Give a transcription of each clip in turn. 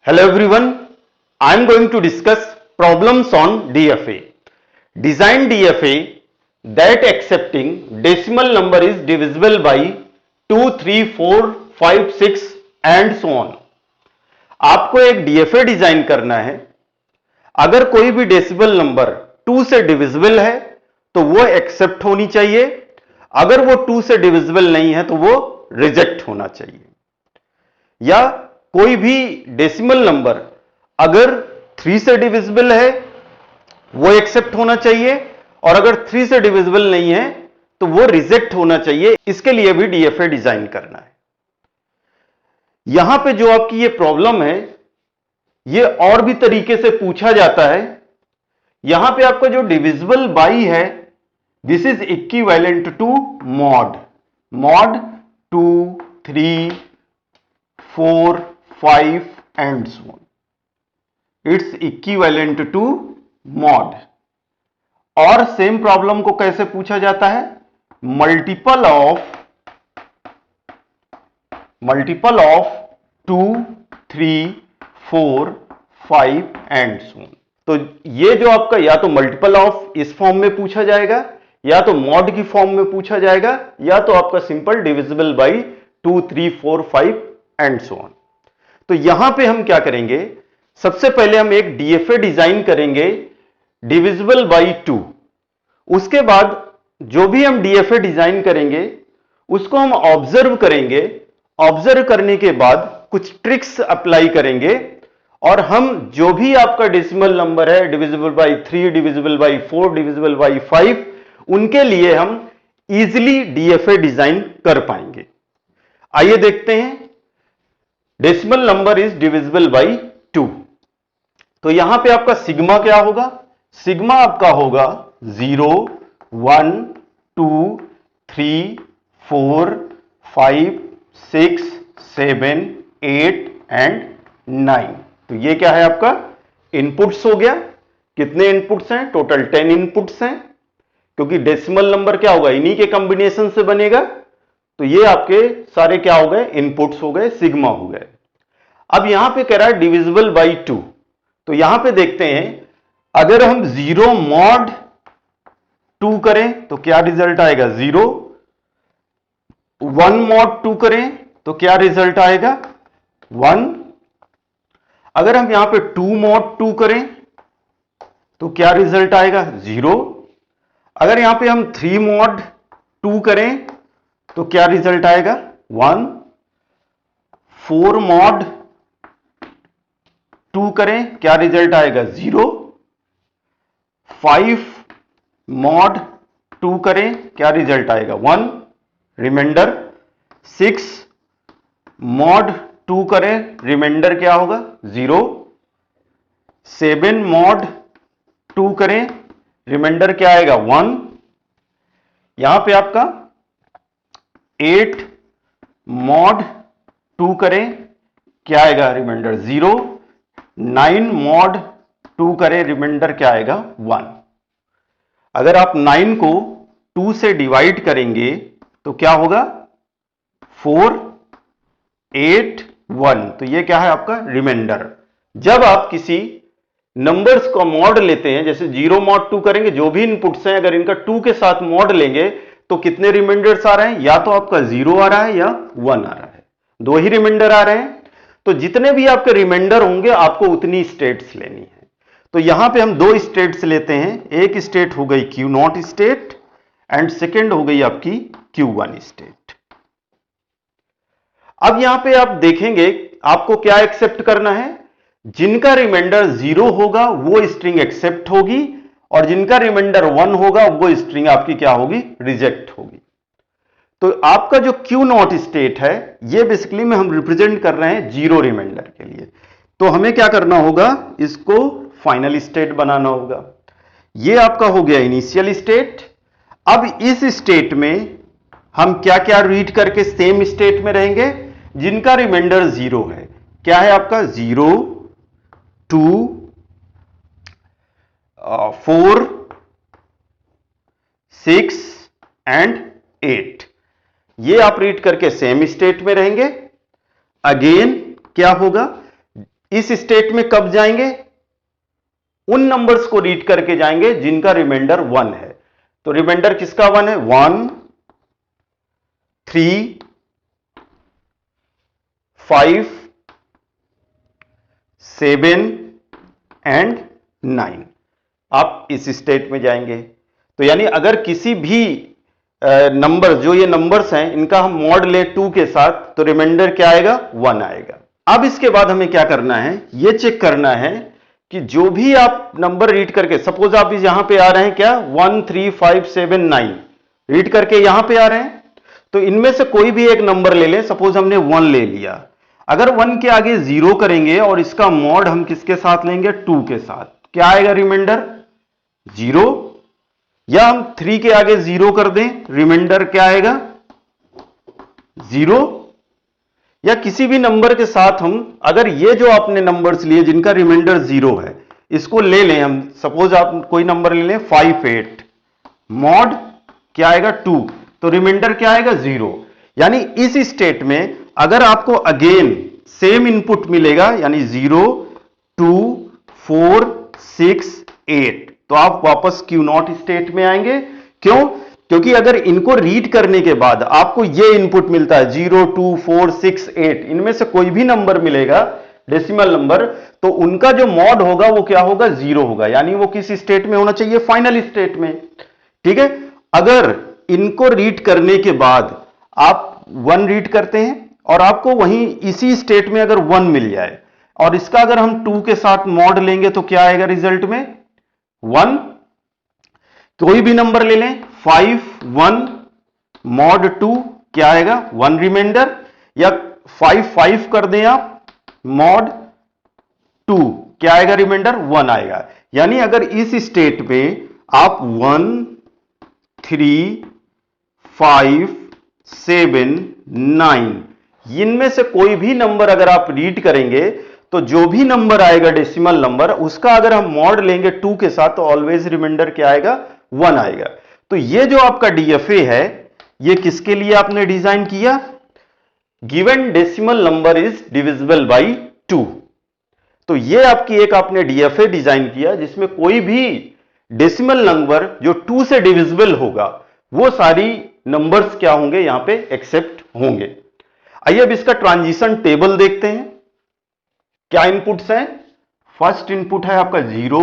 Hello everyone, I am going to discuss problems on DFA. Design DFA that accepting decimal number is divisible by 2, 3, 4, 5, 6 and so on. आपको एक DFA design करना है. अगर कोई भी decimal number 2 से divisible है तो वो एक्सेप्ट होनी चाहिए. अगर वो 2 से डिविजिबल नहीं है तो वो रिजेक्ट होना चाहिए. या कोई भी डेसिमल नंबर अगर 3 से डिविजिबल है वो एक्सेप्ट होना चाहिए और अगर 3 से डिविजिबल नहीं है तो वो रिजेक्ट होना चाहिए. इसके लिए भी डीएफए डिजाइन करना है. यहां पे जो आपकी ये प्रॉब्लम है ये और भी तरीके से पूछा जाता है. यहां पे आपका जो डिविजिबल बाई है this is equivalent to mod 2, 3, 4, 5 and so on. It's equivalent to mod. और सेम प्रॉब्लम को कैसे पूछा जाता है? Multiple of 2, 3, 4, 5 and so on. तो ये जो आपका या तो मल्टीपल ऑफ इस फॉर्म में पूछा जाएगा या तो मॉड की फॉर्म में पूछा जाएगा या तो आपका simple divisible by 2, 3, 4, 5 and so on. तो यहां पे हम क्या करेंगे? सबसे पहले हम एक डीएफए डिजाइन करेंगे डिविजिबल बाई 2. उसके बाद जो भी हम डीएफए डिजाइन करेंगे उसको हम ऑब्जर्व करेंगे. ऑब्जर्व करने के बाद कुछ ट्रिक्स अप्लाई करेंगे और हम जो भी आपका डेसिमल नंबर है divisible by 3, divisible by 4, divisible by 5 उनके लिए हम इजीली डीएफए डिजाइन कर पाएंगे. आइए देखते हैं. Decimal number is divisible by 2. तो यहां पे आपका सिग्मा क्या होगा? सिग्मा आपका होगा 0, 1, 2, 3, 4, 5, 6, 7, 8 एंड 9. तो ये क्या है आपका इनपुट्स हो गया. कितने इनपुट्स हैं? टोटल 10 इनपुट्स हैं क्योंकि डेसिमल नंबर क्या होगा इन्हीं के कॉम्बिनेशन से बनेगा. तो ये आपके सारे क्या हो गए? इनपुट्स हो गए, सिग्मा हो गए. अब यहां पे कह रहा है डिविजिबल बाई 2. तो यहां पे देखते हैं अगर हम 0 मॉड 2 करें तो क्या रिजल्ट आएगा? 0. 1 मॉड 2 करें तो क्या रिजल्ट आएगा? 1. अगर हम यहां पे 2 मॉड 2 करें तो क्या रिजल्ट आएगा? 0. अगर यहां पे हम 3 मॉड 2 करें तो क्या रिजल्ट आएगा? 1. 4 मॉड 2 करें क्या रिजल्ट आएगा? 0. 5 मॉड 2 करें क्या रिजल्ट आएगा? 1. रिमाइंडर 6 मॉड 2 करें रिमाइंडर क्या होगा? 0. 7 मॉड 2 करें रिमाइंडर क्या आएगा? 1. यहां पे आपका 8 मॉड 2 करें क्या आएगा? रिमाइंडर 0. 9 मॉड 2 करें रिमाइंडर क्या आएगा? 1. अगर आप 9 को 2 से डिवाइड करेंगे तो क्या होगा? 4, 8, 1. तो ये क्या है आपका रिमाइंडर. जब आप किसी नंबर्स का मॉड लेते हैं जैसे 0 मॉड 2 करेंगे जो भी इनपुट्स हैं अगर इनका 2 के साथ मॉड लेंगे तो कितने रिमाइंडर्स आ रहे हैं? या तो आपका 0 आ रहा है या 1 आ रहा है. 2 ही रिमाइंडर आ रहे हैं. तो जितने भी आपके रिमाइंडर होंगे आपको उतनी स्टेट्स लेनी है. तो यहां पे हम 2 स्टेट्स लेते हैं. एक स्टेट हो गई Q0 स्टेट एंड सेकेंड हो गई आपकी Q1 स्टेट. अब यहां पे आप देखेंगे आपको क्या एक्सेप्ट करना है? जिनका रिमाइंडर 0 होगा वो स्ट्रिंग एक्सेप्ट होगी और जिनका रिमाइंडर 1 होगा वो स्ट्रिंग आपकी क्या होगी? रिजेक्ट होगी. तो आपका जो Q0 स्टेट है ये बेसिकली में हम रिप्रेजेंट कर रहे हैं 0 रिमाइंडर के लिए. तो हमें क्या करना होगा? इसको फाइनल स्टेट बनाना होगा. ये आपका हो गया इनिशियल स्टेट. अब इस स्टेट में हम क्या क्या रीड करके सेम स्टेट में रहेंगे? जिनका रिमाइंडर 0 है. क्या है आपका? 0, 2, 4, 6 एंड 8. ये आप रीड करके सेम स्टेट में रहेंगे. अगेन क्या होगा? इस स्टेट में कब जाएंगे? उन नंबर्स को रीड करके जाएंगे जिनका रिमाइंडर 1 है। तो रिमाइंडर किसका 1 है? 1, 3, 5, 7 एंड 9। आप इस स्टेट में जाएंगे। तो यानी अगर किसी भी नंबर, जो ये नंबर्स हैं, इनका हम मॉड ले 2 के साथ, तो रिमाइंडर क्या आएगा? 1 आएगा। अब इसके बाद हमें क्या करना है? ये चेक करना है कि जो भी आप नंबर रीड करके, सपोज आप यहां पे आ रहे हैं क्या? 1, 3, 5, 7, 9 रीड करके यहां पे आ रहे हैं, तो इनमें से कोई भी एक नंबर ले लें। सपोज हमने 1 ले लिया। अगर 1 के आगे 0 करेंगे और इसका मॉड हम किसके साथ लेंगे? 2 के साथ, क्या आएगा रिमाइंडर? 0। या हम 3 के आगे 0 कर दें, रिमाइंडर क्या आएगा? 0। या किसी भी नंबर के साथ हम, अगर ये जो आपने नंबर्स लिए जिनका रिमाइंडर 0 है, इसको ले लें हम। सपोज आप कोई नंबर ले लें 5, 8, मॉड क्या आएगा? 2, तो रिमाइंडर क्या आएगा? 0। यानी इस स्टेट में अगर आपको अगेन सेम इनपुट मिलेगा, यानी 0, 2, 4, 6, 8, तो आप वापस Q0 स्टेट में आएंगे। क्यों? क्योंकि अगर इनको रीड करने के बाद आपको ये इनपुट मिलता है 0, 2, 4, 6, 8, इनमें से कोई भी नंबर मिलेगा, डेसिमल नंबर, तो उनका जो मॉड होगा वो क्या होगा? 0 होगा। यानी वो किस स्टेट में होना चाहिए? फाइनल स्टेट में। ठीक है। अगर इनको रीड करने के बाद आप 1 रीड करते हैं और आपको वहीं इसी स्टेट में अगर 1 मिल जाए, और इसका अगर हम 2 के साथ मॉड लेंगे, तो क्या आएगा रिजल्ट में? 1। कोई भी नंबर ले लें, 5, 1, मॉड 2, क्या आएगा? 1 रिमाइंडर। या 5, 5 कर दें आप, मॉड 2, क्या आएगा रिमाइंडर? 1 आएगा। यानी अगर इस स्टेट में आप 1, 3, 5, 7, 9 इनमें से कोई भी नंबर अगर आप रीड करेंगे, तो जो भी नंबर आएगा डेसिमल नंबर, उसका अगर हम मॉड लेंगे 2 के साथ, तो ऑलवेज रिमाइंडर क्या आएगा? 1 आएगा। तो ये जो आपका डीएफए है, ये किसके लिए आपने डिजाइन किया? Given decimal number is divisible by 2। तो ये आपकी एक आपने डीएफए डिजाइन किया जिसमें कोई भी डेसिमल नंबर जो 2 से डिविजिबल होगा, वो सारी नंबर्स क्या होंगे? यहां पे एक्सेप्ट होंगे। आइए अब इसका ट्रांजिशन टेबल देखते हैं। क्या इनपुट्स हैं? फर्स्ट इनपुट है आपका 0,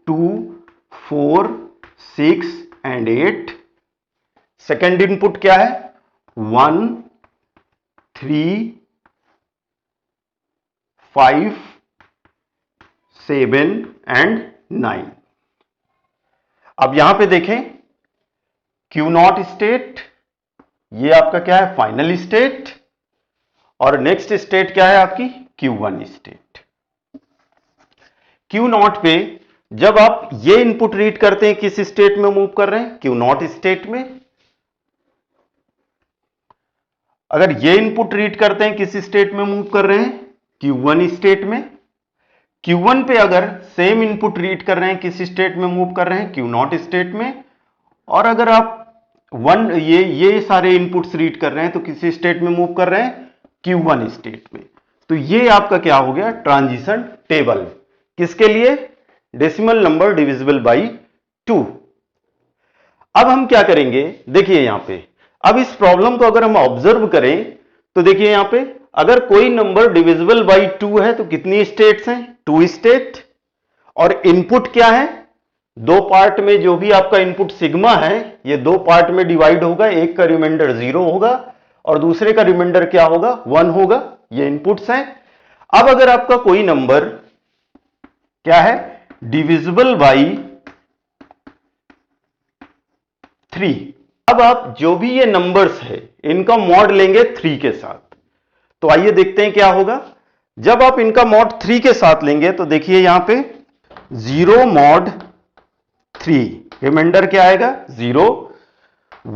2, 4, 6 एंड 8। सेकेंड इनपुट क्या है? 1, 3, 5, 7 एंड 9। अब यहां पे देखें, Q0 स्टेट, ये आपका क्या है? Final state. और नेक्स्ट स्टेट क्या है आपकी? Q1 state. Q0 पे जब आप ये इनपुट रीड करते हैं, किस स्टेट में मूव कर रहे हैं? Q0 स्टेट में। अगर ये इनपुट रीड करते हैं, किस स्टेट में मूव कर रहे हैं? Q1 स्टेट में। Q1 पे अगर सेम इनपुट रीड कर रहे हैं, किस स्टेट में मूव कर रहे हैं? Q0 स्टेट में। और अगर आप ये सारे इनपुट्स रीड कर रहे हैं, तो किस स्टेट में मूव कर रहे हैं? Q1 स्टेट में। तो ये आपका क्या हो गया? Transition table. किसके लिए? Decimal number divisible by 2। अब हम क्या करेंगे? देखिए यहां पे, अब इस प्रॉब्लम को अगर हम ऑब्जर्व करें, तो देखिए यहां पे, अगर कोई नंबर डिविजिबल बाई 2 है, तो कितनी स्टेट्स हैं? 2 स्टेट। और इनपुट क्या है? 2 पार्ट में जो भी आपका इनपुट सिग्मा है, ये 2 पार्ट में डिवाइड होगा। एक का रिमाइंडर 0 होगा और दूसरे का रिमाइंडर क्या होगा? 1 होगा। ये इनपुट्स हैं। अब अगर आपका कोई नंबर क्या है? Divisible by 3। अब आप जो भी ये नंबर्स है, इनका मॉड लेंगे 3 के साथ। तो आइए देखते हैं क्या होगा। जब आप इनका मॉड 3 के साथ लेंगे, तो देखिए यहां पे 0 मॉड 3, रिमाइंडर क्या आएगा? 0।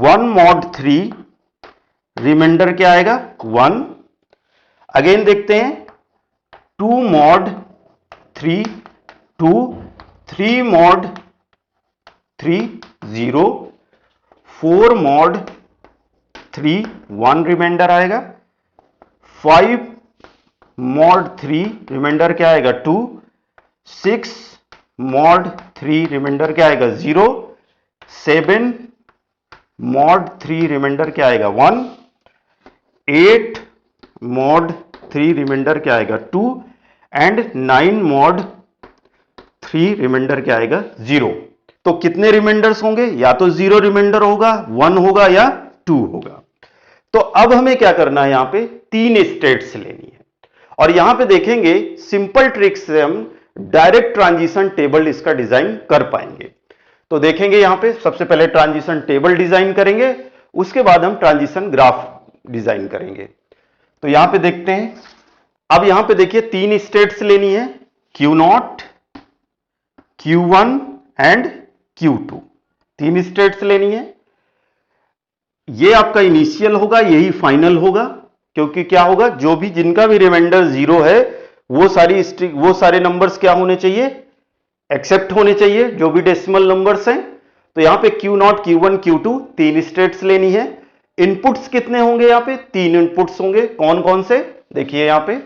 1 मॉड 3, रिमाइंडर क्या आएगा? 1। अगेन देखते हैं, 2 मॉड 3, 2, 3 मॉड 3, 0, 4 मॉड 3, 1 रिमाइंडर आएगा, 5 मॉड 3 रिमाइंडर क्या आएगा 2, 6 मॉड 3 रिमाइंडर क्या आएगा 0, 7 मॉड 3 रिमाइंडर क्या आएगा 1, 8 मॉड 3 रिमाइंडर क्या आएगा 2 एंड 9 मॉड 3 रिमाइंडर क्या आएगा 0। तो कितने रिमाइंडर्स होंगे, या तो 0 रिमाइंडर होगा, 1 होगा या 2 होगा। तो अब हमें क्या करना है, यहां पे 3 स्टेट्स लेनी है और यहां पे देखेंगे सिंपल ट्रिक से हम डायरेक्ट ट्रांजिशन टेबल इसका डिजाइन कर पाएंगे। तो देखेंगे यहां पे सबसे पहले ट्रांजिशन टेबल डिजाइन करेंगे, उसके बाद हम ट्रांजिशन ग्राफ डिजाइन करेंगे। तो यहां पे देखते हैं, अब यहां पे देखिए 3 स्टेट्स लेनी है, Q0, Q1 and Q2, 3 states लेनी है। ये आपका इनिशियल होगा, यही फाइनल होगा, क्योंकि क्या होगा, जो भी जिनका भी रिमाइंडर 0 है वो सारे नंबर्स क्या होने चाहिए, एक्सेप्ट होने चाहिए, जो भी डेसिमल नंबर्स हैं। तो यहां पे Q0, Q1, Q2 3 स्टेट्स लेनी है। इनपुट्स कितने होंगे, यहां पे 3 इनपुट्स होंगे। कौन कौन से, देखिए यहां पे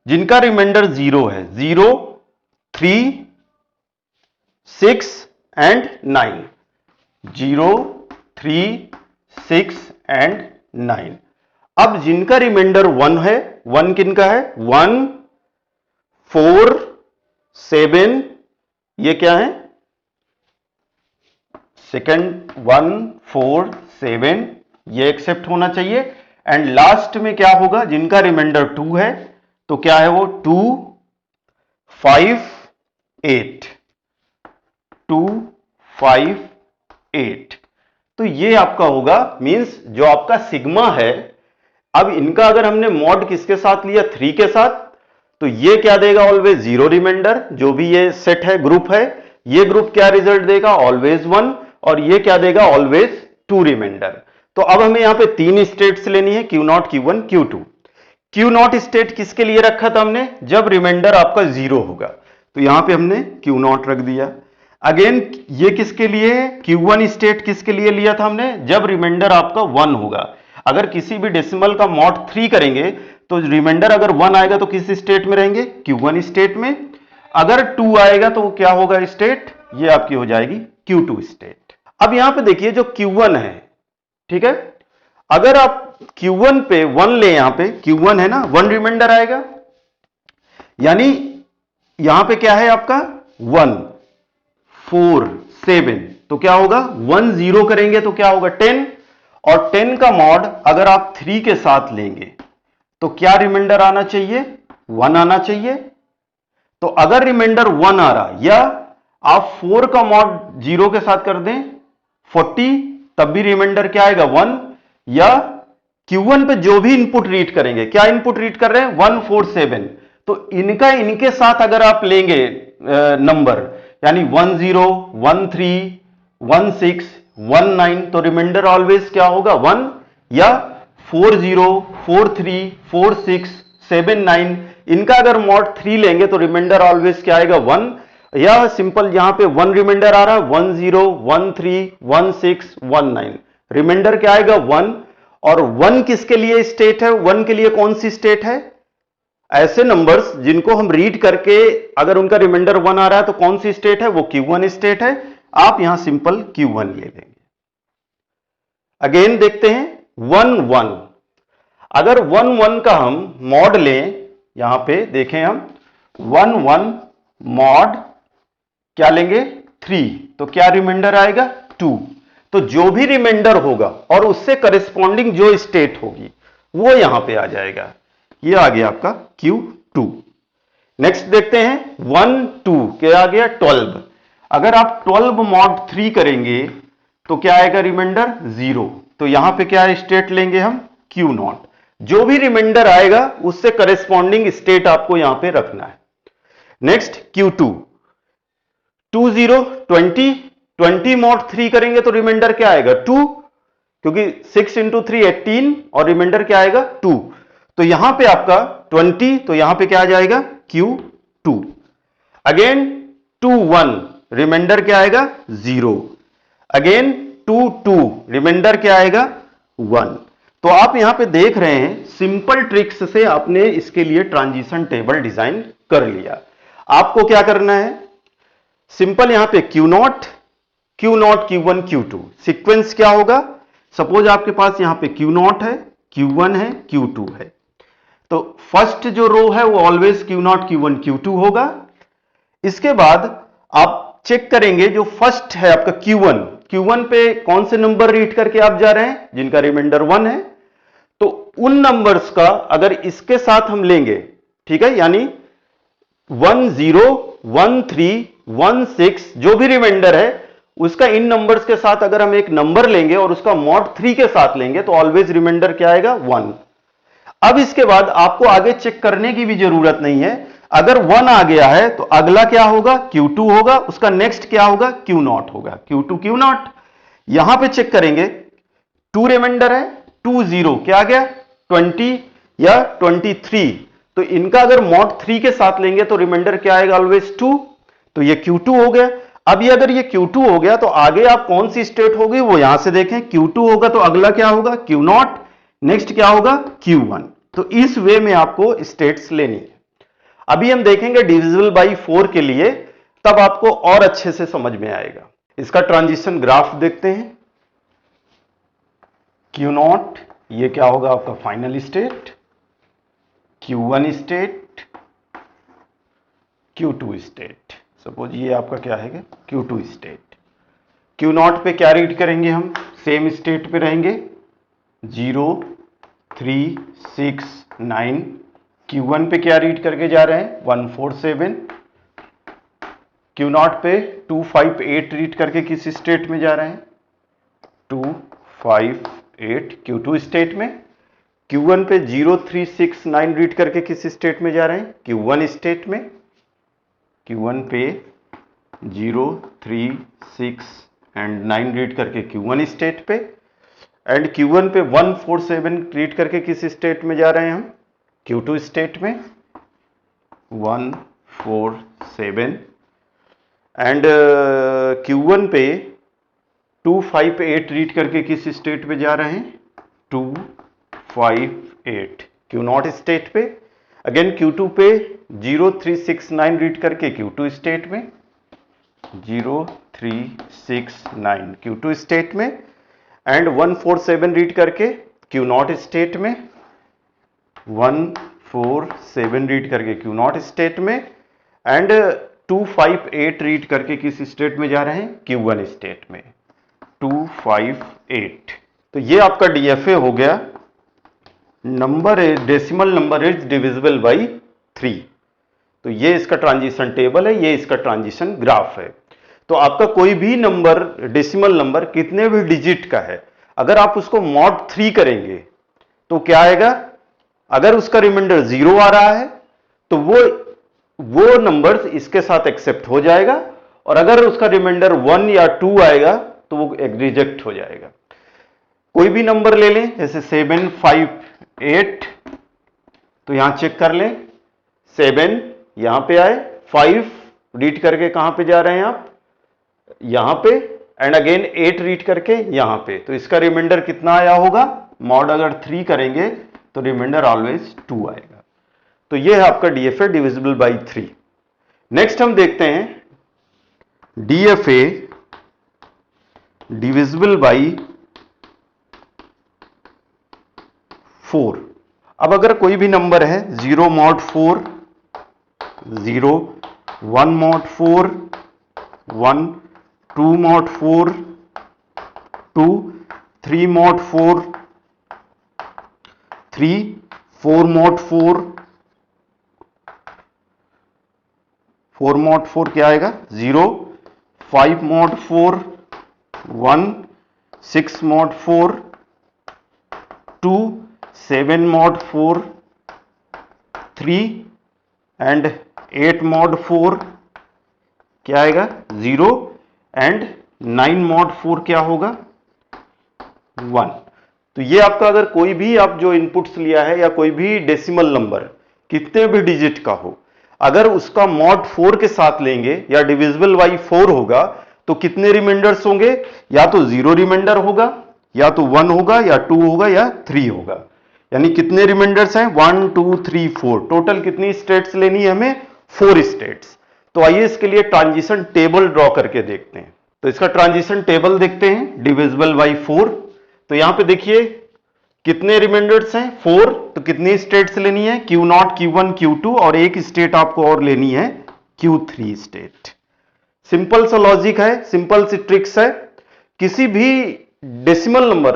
जिनका रिमाइंडर 0 है, 0, 3, 6 एंड 9, 0, 3, 6 एंड 9। अब जिनका रिमाइंडर 1 है, 1 किनका है, 1, 4, 7, ये क्या है सेकंड, 1, 4, 7, ये एक्सेप्ट होना चाहिए। एंड लास्ट में क्या होगा, जिनका रिमाइंडर 2 है, तो क्या है वो 2, 5, 8, 2, 5, 8। तो ये आपका होगा, मींस जो आपका सिग्मा है। अब इनका अगर हमने मॉड किसके साथ लिया, 3 के साथ, तो ये क्या देगा, ऑलवेज 0 रिमाइंडर। जो भी ये सेट है, ग्रुप है, ये ग्रुप क्या रिजल्ट देगा, ऑलवेज 1, और ये क्या देगा, ऑलवेज 2 रिमाइंडर। तो अब हमें यहां पे 3 स्टेट्स लेनी है, Q0, Q1, Q2। Q0 state किसके लिए रखा था हमने, जब रिमाइंडर आपका 0 होगा, तो यहां पे हमने Q0 रख दिया। अगेन ये किसके लिए है, Q1 स्टेट किसके लिए लिया था हमने, जब रिमाइंडर आपका 1 होगा। अगर किसी भी डेसिमल का मॉड 3 करेंगे तो रिमाइंडर अगर 1 आएगा तो किस स्टेट में रहेंगे, Q1 स्टेट में। अगर 2 आएगा तो क्या होगा स्टेट, ये आपकी हो जाएगी Q2 स्टेट। अब यहां पे देखिए जो Q1 है, ठीक है, अगर आप Q1 पे 1 ले, यहां पे Q1 है ना, 1 रिमाइंडर आएगा, यानी यहां पे क्या है आपका 1, 4, 7, तो क्या होगा 1, 0 करेंगे तो क्या होगा 10, और 10 का मॉड अगर आप 3 के साथ लेंगे तो क्या रिमाइंडर आना चाहिए, 1 आना चाहिए। तो अगर रिमाइंडर 1 आ रहा, या आप 4 का मॉड 0 के साथ कर दें 40, तब भी रिमाइंडर क्या आएगा 1। या Q1 पे जो भी इनपुट रीड करेंगे, क्या इनपुट रीड कर रहे हैं 1, 4, 7, तो इनके साथ अगर आप लेंगे नंबर, यानी 1, 0, 1, 3, 1, 6, 1, 9, तो रिमाइंडर ऑलवेज क्या होगा 1। या 4, 0, 4, 3, 4, 6, 7, 9, इनका अगर मॉड 3 लेंगे तो रिमाइंडर ऑलवेज क्या आएगा 1। या सिंपल यहां पे 1 रिमाइंडर आ रहा है, 1, 0, 1, 3, 1, 6, 1, 9, रिमाइंडर क्या आएगा 1। और 1 किसके लिए स्टेट है, 1 के लिए कौन सी स्टेट है, ऐसे नंबर्स जिनको हम रीड करके अगर उनका रिमाइंडर 1 आ रहा है तो कौन सी स्टेट है, वो Q1 स्टेट है। आप यहां सिंपल Q1 ले लेंगे। अगेन देखते हैं 1, 1, अगर 1, 1 का हम मॉड लें, यहां पे देखें हम 1, 1 मॉड क्या लेंगे 3, तो क्या रिमाइंडर आएगा 2। तो जो भी रिमाइंडर होगा और उससे करिस्पॉन्डिंग जो स्टेट होगी वो यहां पे आ जाएगा। ये आ गया आपका Q2। नेक्स्ट देखते हैं 1, 2, क्या आ गया 12। अगर आप 12 मॉड 3 करेंगे तो क्या आएगा रिमाइंडर 0। तो यहां पे क्या स्टेट लेंगे हम Q0। जो भी रिमाइंडर आएगा उससे करेस्पॉन्डिंग स्टेट आपको यहां पे रखना है। नेक्स्ट Q2, 2, 0, 20, 20 मॉड 3 करेंगे तो रिमाइंडर क्या आएगा 2, क्योंकि 6 इंटू 3 18, और रिमाइंडर क्या आएगा 2। तो यहां पे आपका 20, तो यहां पे क्या आ जाएगा Q2। अगेन 2, 1, रिमाइंडर क्या आएगा 0। अगेन 2, 2, रिमाइंडर क्या आएगा 1। तो आप यहां पे देख रहे हैं सिंपल ट्रिक्स से आपने इसके लिए ट्रांजिशन टेबल डिजाइन कर लिया। आपको क्या करना है, सिंपल यहां पे Q0 Q1 Q2 सीक्वेंस क्या होगा, सपोज आपके पास यहां पे Q0 है, Q1 है, Q2 है, तो फर्स्ट जो रो है वो ऑलवेज Q0 Q1 Q2 होगा। इसके बाद आप चेक करेंगे जो फर्स्ट है आपका Q1 पे कौन से नंबर रीड करके आप जा रहे हैं, जिनका रिमाइंडर 1 है, तो उन नंबर्स का अगर इसके साथ हम लेंगे, ठीक है, यानी 10 13 16 जो भी रिमाइंडर है उसका इन नंबर्स के साथ अगर हम एक नंबर लेंगे और उसका मॉड 3 के साथ लेंगे तो ऑलवेज रिमाइंडर क्या आएगा, 1। अब इसके बाद आपको आगे चेक करने की भी जरूरत नहीं है, अगर 1 आ गया है तो अगला क्या होगा, Q2 होगा, उसका नेक्स्ट क्या होगा, Q0 होगा, Q2 Q0। यहां पे चेक करेंगे 2 रिमाइंडर है, 2 0 क्या आ गया, 20 या 23, तो इनका अगर मॉड 3 के साथ लेंगे तो रिमाइंडर क्या आएगा, ऑलवेज 2, तो ये Q2 हो गया। अब ये अगर ये Q2 हो गया तो आगे आप कौन सी स्टेट होगी वो यहां से देखें, Q2 होगा तो अगला क्या होगा, Q0, नेक्स्ट क्या होगा, Q1। तो इस वे में आपको स्टेट्स लेनी है। अभी हम देखेंगे डिविजिबल बाई 4 के लिए, तब आपको और अच्छे से समझ में आएगा। इसका ट्रांजिशन ग्राफ देखते हैं। Q0 ये क्या होगा आपका final state, Q1 state, Q2 state, suppose ये आपका क्या है, Q2 स्टेट। Q0 पे क्या रीड करेंगे हम, सेम स्टेट पे रहेंगे, 0 3 6 9। Q1 पे क्या रीड करके जा रहे हैं, 1 4 7। Q0 पे 2 5 8 रीड करके किस स्टेट में जा रहे हैं, 2 5 8 Q2 स्टेट में। Q1 पे 0 3 6 9 रीड करके किस स्टेट में जा रहे हैं, Q1 स्टेट में। Q1 पे 0 3 6 एंड 9 रीड करके Q1 स्टेट पे, एंड Q1 पे 1 4 7 रीड करके किस स्टेट में जा रहे हैं हम, Q2 स्टेट में, 1 4 7। एंड Q1 पे 2 5 8 रीड करके किस स्टेट में जा रहे हैं, 2 5 8 Q0 स्टेट पे। अगेन Q2 पे 0 3 6 9 रीड करके Q2 स्टेट में, 0 3 6 9 Q2 स्टेट में, एंड 1 4 7 रीड करके Q0 स्टेट में, 1 4 7 रीड करके Q0 स्टेट में, एंड 2 5 8 रीड करके किस स्टेट में जा रहे हैं, Q1 स्टेट में, 2 5 8। तो ये आपका DFA हो गया, number decimal number is divisible by 3। तो ये इसका ट्रांजिशन टेबल है, ये इसका ट्रांजिशन ग्राफ है। तो आपका कोई भी नंबर, डेसिमल नंबर कितने भी डिजिट का है, अगर आप उसको मॉड 3 करेंगे तो क्या आएगा, अगर उसका रिमाइंडर 0 आ रहा है तो वो नंबर्स इसके साथ एक्सेप्ट हो जाएगा, और अगर उसका रिमाइंडर 1 या 2 आएगा तो वो रिजेक्ट हो जाएगा। कोई भी नंबर ले लें, जैसे 7 5 8, तो यहां चेक कर लें, 7 यहां पे आए, 5 रीड करके कहां पे जा रहे हैं आप, यहां पे, एंड अगेन 8 रीड करके यहां पे, तो इसका रिमाइंडर कितना आया होगा, मॉड अगर 3 करेंगे तो रिमाइंडर ऑलवेज 2 आएगा। तो ये है आपका DFA डिविजिबल बाई 3। नेक्स्ट हम देखते हैं DFA डिविजिबल बाई 4। अब अगर कोई भी नंबर है 0 mod 4 0, 1 mod 4 1, 2 mod 4 2, 3 mod 4 3, 4 mod 4 4 mod 4 क्या आएगा, 0, 5 mod 4 1, 6 mod 4 2, 7 mod 4 3, and 8 mod 4 क्या आएगा, 0, एंड 9 मॉड 4 क्या होगा, 1। तो ये आपका अगर कोई भी आप जो इनपुट्स लिया है, या कोई भी डेसिमल नंबर कितने भी डिजिट का हो, अगर उसका मॉड 4 के साथ लेंगे या डिविजिबल बाई 4 होगा तो कितने रिमाइंडर्स होंगे, या तो 0 रिमाइंडर होगा, या तो 1 होगा या 2 होगा या 3 होगा। यानी कितने रिमाइंडर्स हैं? 1 2 3 4। टोटल कितनी स्टेट्स लेनी है हमें? 4 स्टेट्स। तो आइए इसके लिए ट्रांजिशन टेबल ड्रॉ करके देखते हैं। तो इसका ट्रांजिशन टेबल देखते हैं, डिविजिबल बाई 4। तो यहां पे देखिए कितने रिमाइंडर्स हैं? 4। तो कितनी स्टेट्स लेनी है? Q0, Q1, Q2 और एक स्टेट आपको और लेनी है Q3 स्टेट। सिंपल सा लॉजिक है, सिंपल सी ट्रिक्स है। किसी भी डेसिमल नंबर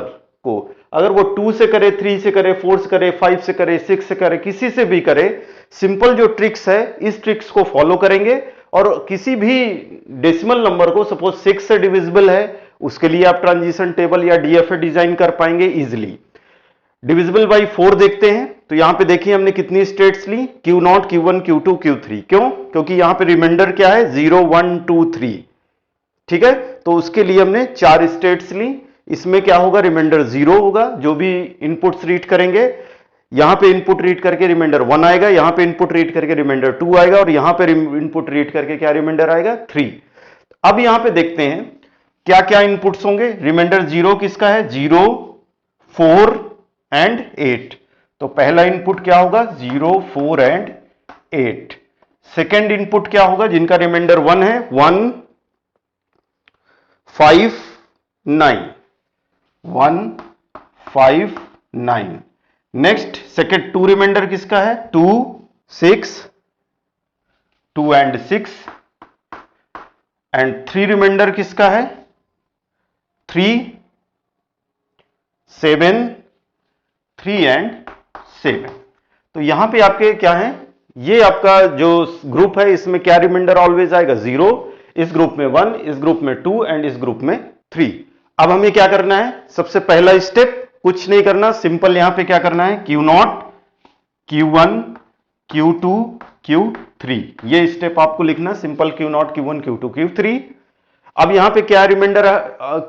को अगर वो 2 से करे, 3 से करे, 4 से करे, 5 से करे, 6 से करे, किसी से भी करे, सिंपल जो ट्रिक्स है इस ट्रिक्स को फॉलो करेंगे और किसी भी डेसिमल नंबर को सपोज 6 से डिविजिबल है उसके लिए आप ट्रांजिशन टेबल या डीएफए डिजाइन कर पाएंगे इजिली। डिविजिबल बाई 4 देखते हैं। तो यहां पे देखिए हमने कितनी स्टेट्स ली? Q0, Q1, Q2, Q3। क्यों? क्योंकि यहां पे रिमाइंडर क्या है? 0 1 2 3। ठीक है, तो उसके लिए हमने 4 स्टेट्स ली। इसमें क्या होगा? रिमाइंडर 0 होगा। जो भी इनपुट्स रीड करेंगे, यहां पे इनपुट रीड करके रिमाइंडर 1 आएगा, यहां पे इनपुट रीड करके रिमाइंडर 2 आएगा और यहां पे इनपुट रीड करके क्या रिमाइंडर आएगा? 3। अब यहां पे देखते हैं क्या क्या इनपुट्स होंगे। रिमाइंडर 0 किसका है? 0 4 एंड 8। तो पहला इनपुट क्या होगा? 0 4 एंड 8। सेकेंड इनपुट क्या होगा? जिनका रिमाइंडर 1 है, 1 5 9। 1 5 9। नेक्स्ट सेकेंड 2 रिमाइंडर किसका है? 2 6 2 एंड 6 एंड 3 रिमाइंडर किसका है? 3 7 3 एंड 7। तो यहां पे आपके क्या है? ये आपका जो ग्रुप है इसमें क्या रिमाइंडर ऑलवेज आएगा? 0। इस ग्रुप में 1, इस ग्रुप में 2 एंड इस ग्रुप में 3। अब हमें क्या करना है? सबसे पहला स्टेप कुछ नहीं करना, सिंपल यहां पे क्या करना है? Q0, Q1, Q2, Q3। ये स्टेप आपको लिखना, simple Q0, Q1, Q2, Q3। अब यहां पे क्या रिमाइंडर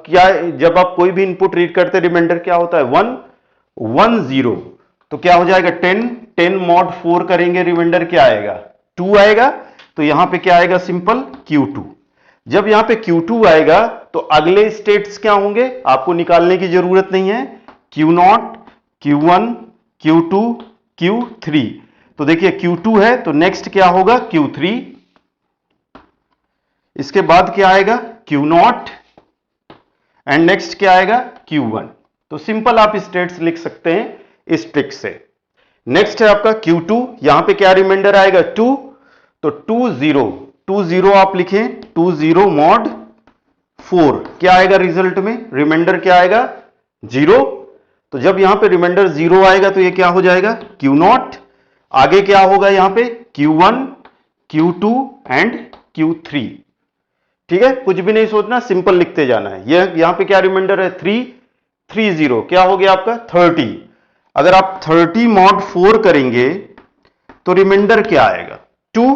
क्या, जब आप कोई भी इनपुट रीड करते रिमाइंडर क्या होता है? 1 1 0। तो क्या हो जाएगा? 10 10 mod 4 करेंगे, रिमाइंडर क्या आएगा? 2 आएगा। तो यहां पे क्या आएगा? Simple Q2। जब यहां पे Q2 आएगा तो अगले स्टेट्स क्या होंगे आपको निकालने की जरूरत नहीं है। Q0, Q1, Q2, Q3। तो देखिए Q2 है तो नेक्स्ट क्या होगा? Q3। इसके बाद क्या आएगा? Q0 एंड नेक्स्ट क्या आएगा? Q1। तो सिंपल आप स्टेट्स लिख सकते हैं इस ट्रिक से। नेक्स्ट है आपका Q2। यहां पे क्या रिमाइंडर आएगा? 2। तो 2 0 2 0 आप लिखें, 2 0 mod 4। क्या आएगा रिजल्ट में? रिमाइंडर क्या आएगा? 0। तो जब यहां पे रिमाइंडर 0 आएगा तो ये क्या हो जाएगा? Q0। आगे क्या होगा यहां पे? Q1, Q2 and Q3। ठीक है, कुछ भी नहीं सोचना, सिंपल लिखते जाना है। ये यहां पे क्या रिमाइंडर है? 3 3 0। क्या हो गया आपका? 30। अगर आप 30 mod 4 करेंगे तो रिमाइंडर क्या आएगा? 2।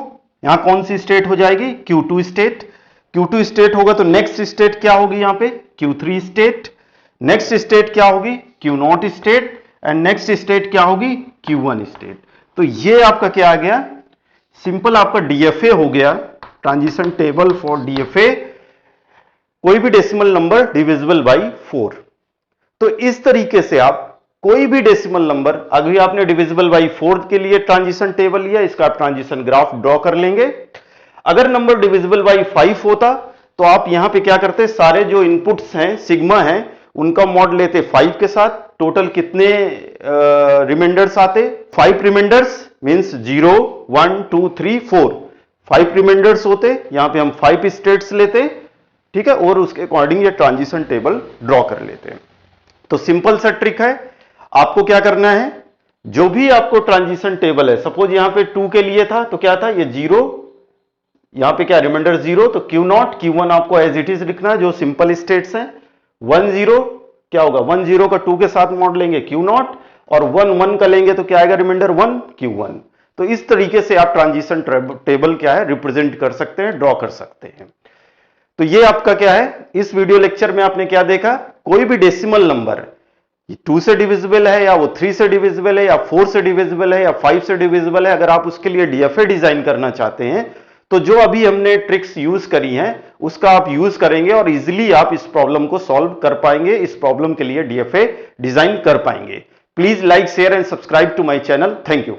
यहां कौन सी स्टेट हो जाएगी? Q2 state. Q2 स्टेट होगा तो नेक्स्ट स्टेट क्या होगी यहां पे? Q3 state. नेक्स्ट स्टेट क्या होगी? Q0 state and next state क्या होगी? Q1 state. तो ये आपका क्या आ गया? सिंपल आपका डीएफए हो गया, ट्रांजिशन टेबल फॉर डीएफए। कोई भी डेसिमल नंबर डिविजिबल बाई 4। तो इस तरीके से आप कोई भी डेसिमल नंबर, अभी आपने डिविजिबल बाई 4 के लिए ट्रांजिशन टेबल लिया, इसका आप ट्रांजिशन ग्राफ ड्रॉ कर लेंगे। अगर नंबर डिविजिबल बाई 5 होता तो आप यहां पे क्या करते? सारे जो इनपुट्स हैं सिग्मा हैं उनका मॉड लेते 5 के साथ। टोटल कितने रिमाइंडर्स आते? 5 रिमाइंडर्स मींस 0 1 2 3 4। 5 रिमाइंडर्स होते, यहां पे हम 5 स्टेट्स लेते। ठीक है, और उसके अकॉर्डिंग ये ट्रांजिशन टेबल ड्रॉ कर लेते हैं। तो सिंपल सा ट्रिक है। आपको क्या करना है? जो भी आपको ट्रांजिशन टेबल है, सपोज यहां पे 2 के लिए था तो क्या था? ये 0, यहां पे क्या रिमाइंडर 0। तो Q0 Q1 आपको एज इट इज लिखना है, जो सिंपल स्टेट्स हैं। 1 0 क्या होगा? 1 0 का 2 के साथ मॉड लेंगे Q0 और 1 1 का लेंगे तो क्या आएगा? Reminder 1 Q1। तो इस तरीके से आप ट्रांजिशन टेबल क्या है रिप्रेजेंट कर सकते हैं, ड्रॉ कर सकते हैं। तो ये आपका क्या है, इस वीडियो लेक्चर में आपने क्या देखा? कोई भी डेसिमल नंबर 2 से डिविजिबल है या वो 3 से डिविजिबल है या 4 से डिविजिबल है या 5 से डिविजिबल है, अगर आप उसके लिए डीएफए डिजाइन करना चाहते हैं तो जो अभी हमने ट्रिक्स यूज करी हैं उसका आप यूज करेंगे और इजीली आप इस प्रॉब्लम को सॉल्व कर पाएंगे, इस प्रॉब्लम के लिए डीएफए डिजाइन कर पाएंगे। Please like, share and subscribe to my channel. Thank you.